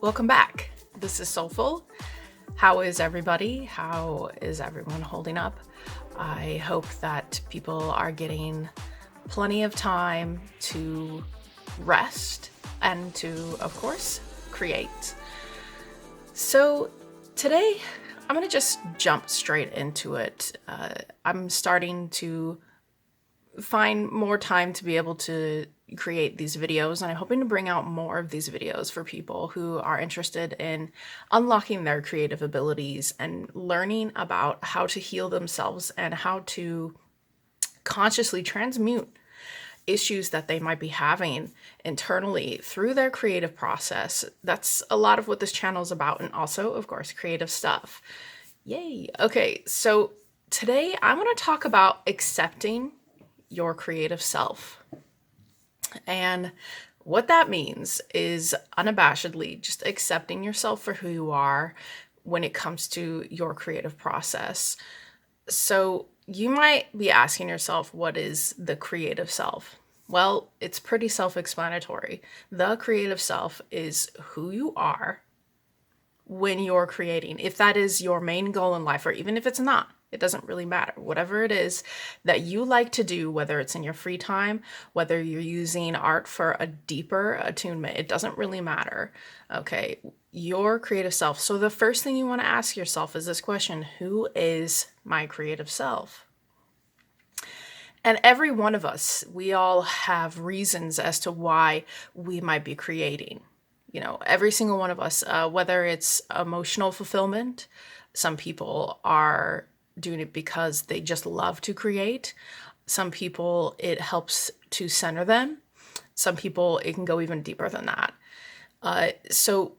Welcome back. This is Soulful. How is everybody? How is everyone holding up? I hope that people are getting plenty of time to rest and to, of course, create. So today, I'm going to just jump straight into it. I'm starting to find more time to be able to create these videos, and I'm hoping to bring out more of these videos for people who are interested in unlocking their creative abilities and learning about how to heal themselves and how to consciously transmute issues that they might be having internally through their creative process. That's a lot of what this channel is about, and also, of course, creative stuff. Yay. Okay, so today I'm going to talk about accepting your creative self. And what that means is unabashedly just accepting yourself for who you are when it comes to your creative process. So you might be asking yourself, what is the creative self? Well, it's pretty self-explanatory. The creative self is who you are when you're creating. If that is your main goal in life, or even if it's not, it doesn't really matter. Whatever it is that you like to do, whether it's in your free time, whether you're using art for a deeper attunement, it doesn't really matter. Okay, your creative self. So the first thing you want to ask yourself is this question: who is my creative self? And every one of us, we all have reasons as to why we might be creating. You know, every single one of us, whether it's emotional fulfillment, some people are doing it because they just love to create. Some people, it helps to center them. Some people, it can go even deeper than that. So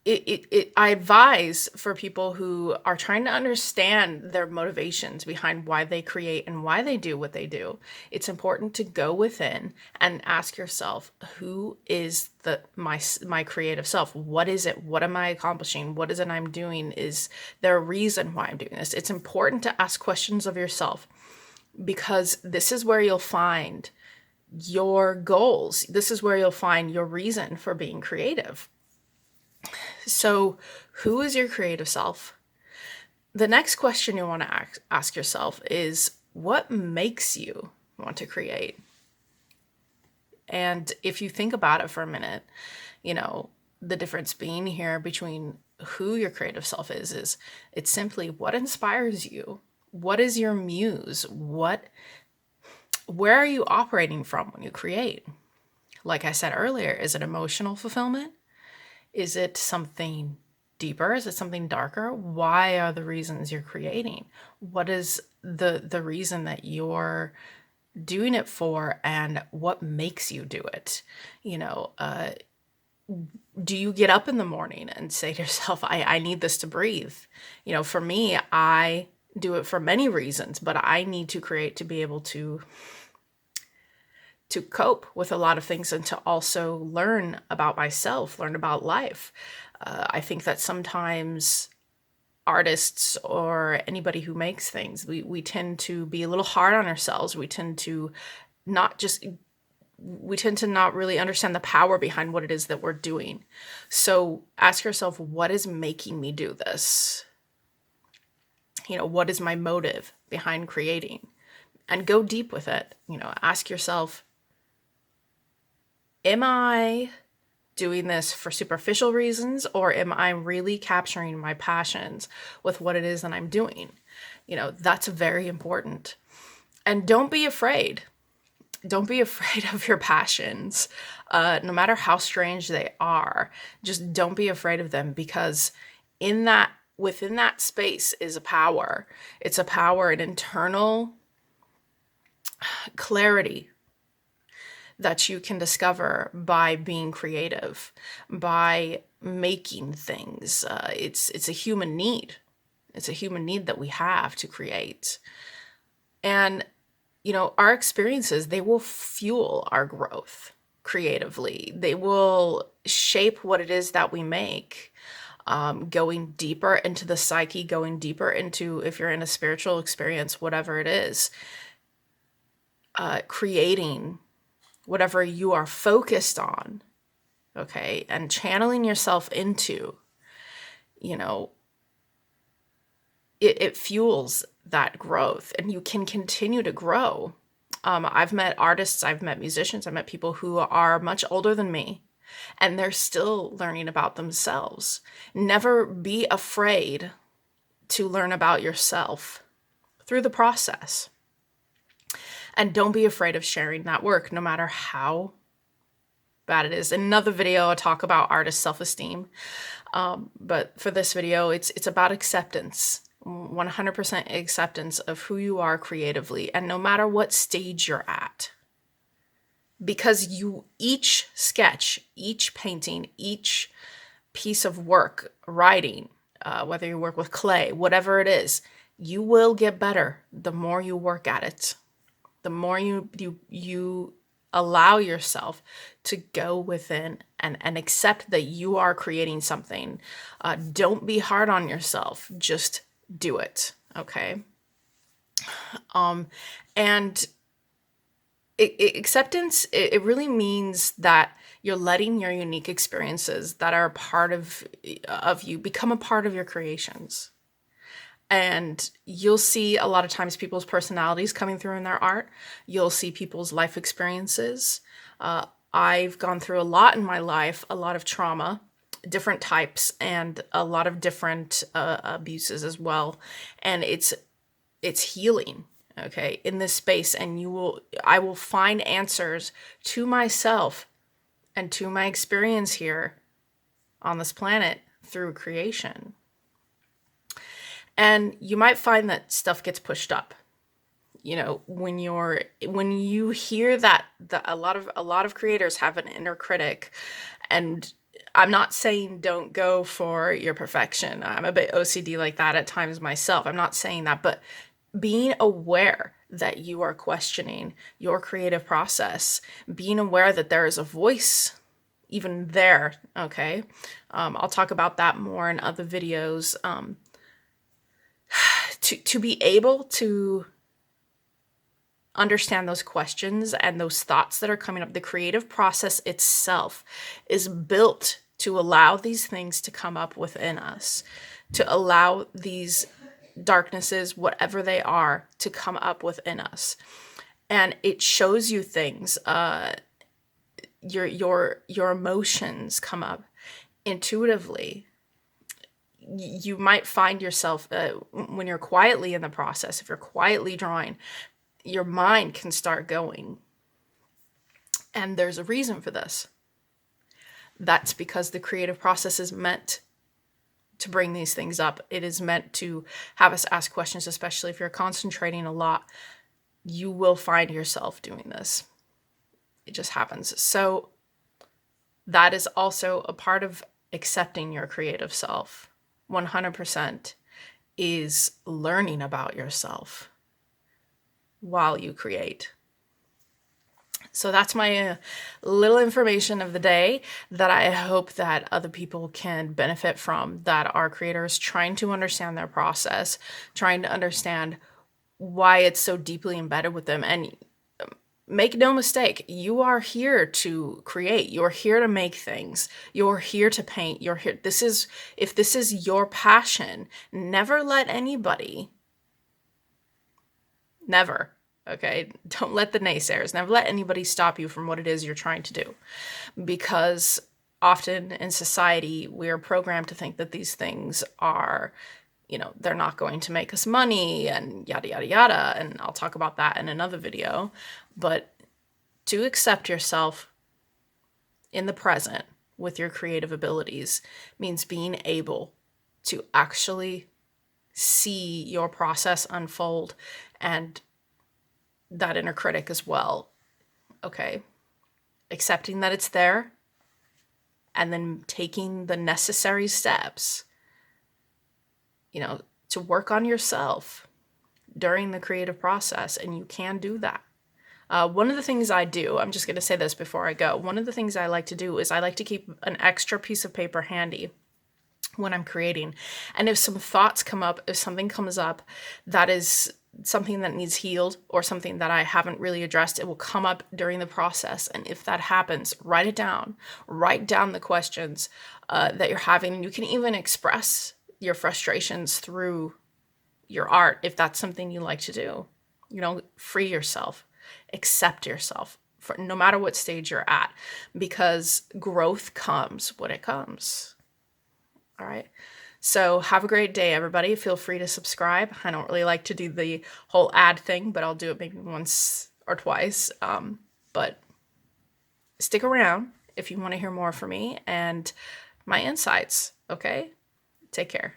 I advise for people who are trying to understand their motivations behind why they create and why they do what they do. It's important to go within and ask yourself, who is my creative self? What is it? What am I accomplishing? What is it I'm doing? Is there a reason why I'm doing this? It's important to ask questions of yourself, because this is where you'll find your goals. This is where you'll find your reason for being creative. So, who is your creative self? The next question you want to ask yourself is, what makes you want to create? And if you think about it for a minute, you know, the difference being here between who your creative self is it's simply what inspires you. What is your muse? Where are you operating from when you create? Like I said earlier, is it emotional fulfillment? Is it something deeper? Is it something darker? Why are the reasons you're creating? What is the reason that you're doing it for, and what makes you do it? You know, do you get up in the morning and say to yourself, I need this to breathe? You know, for me, I do it for many reasons, but I need to create to be able to cope with a lot of things and to also learn about myself, learn about life. I think that sometimes artists or anybody who makes things, we tend to be a little hard on ourselves. We tend to not really understand the power behind what it is that we're doing. So ask yourself, what is making me do this? You know, what is my motive behind creating? And go deep with it. You know, ask yourself, am I doing this for superficial reasons, or am I really capturing my passions with what it is that I'm doing? You know, that's very important. And don't be afraid. Don't be afraid of your passions, no matter how strange they are. Just don't be afraid of them, because within that space is a power. It's a power, an internal clarity that you can discover by being creative, by making things. It's a human need. It's a human need that we have to create. And, you know, our experiences, they will fuel our growth creatively. They will shape what it is that we make. Going deeper into the psyche, going deeper into, if you're in a spiritual experience, whatever it is, creating whatever you are focused on, okay, and channeling yourself into, you know, it fuels that growth, and you can continue to grow. I've met artists, I've met musicians, I've met people who are much older than me, and they're still learning about themselves. Never be afraid to learn about yourself through the process. And don't be afraid of sharing that work, no matter how bad it is. In another video, I talk about artist self-esteem. But for this video, it's about acceptance. 100% acceptance of who you are creatively, and no matter what stage you're at. Because each sketch, each painting, each piece of work, writing, whether you work with clay, whatever it is, you will get better the more you work at it. The more you allow yourself to go within and accept that you are creating something. Don't be hard on yourself. Just do it. Okay. And acceptance, it really means that you're letting your unique experiences that are a part of you become a part of your creations. And you'll see a lot of times people's personalities coming through in their art. You'll see people's life experiences. I've gone through a lot in my life, a lot of trauma, different types, and a lot of different abuses as well. And it's healing, okay, in this space. And I will find answers to myself and to my experience here on this planet through creation. And you might find that stuff gets pushed up. You know, when you hear that a lot of creators have an inner critic, and I'm not saying don't go for your perfection. I'm a bit OCD like that at times myself. I'm not saying that, but being aware that you are questioning your creative process, being aware that there is a voice even there, okay? I'll talk about that more in other videos. To be able to understand those questions and those thoughts that are coming up, the creative process itself is built to allow these things to come up within us, to allow these darknesses, whatever they are, to come up within us. And it shows you things. Your emotions come up intuitively. You might find yourself when you're quietly in the process, if you're quietly drawing, your mind can start going. And there's a reason for this. That's because the creative process is meant to bring these things up. It is meant to have us ask questions, especially if you're concentrating a lot. You will find yourself doing this. It just happens. So that is also a part of accepting your creative self. 100% is learning about yourself while you create. So that's my little information of the day that I hope that other people can benefit from, that are creators trying to understand their process, trying to understand why it's so deeply embedded with them. And make no mistake, you are here to create. You're here to make things. You're here to paint. You're here. If this is your passion, never let anybody, never, okay? Don't let the naysayers, never let anybody stop you from what it is you're trying to do. Because often in society, we are programmed to think that these things are, they're not going to make us money and yada, yada, yada. And I'll talk about that in another video. But to accept yourself in the present with your creative abilities means being able to actually see your process unfold, and that inner critic as well. Okay. Accepting that it's there, and then taking the necessary steps, to work on yourself during the creative process. And you can do that. One of the things I do, I'm just going to say this before I go. One of the things I like to do is I like to keep an extra piece of paper handy when I'm creating. And if some thoughts come up, if something comes up that is something that needs healed or something that I haven't really addressed, it will come up during the process. And if that happens, write it down. Write down the questions that you're having. And you can even express your frustrations through your art if that's something you like to do. You know, free yourself, accept yourself for no matter what stage you're at, because growth comes when it comes. All right. So have a great day, everybody. Feel free to subscribe. I don't really like to do the whole ad thing, but I'll do it maybe once or twice. But stick around if you want to hear more from me and my insights. Okay. Take care.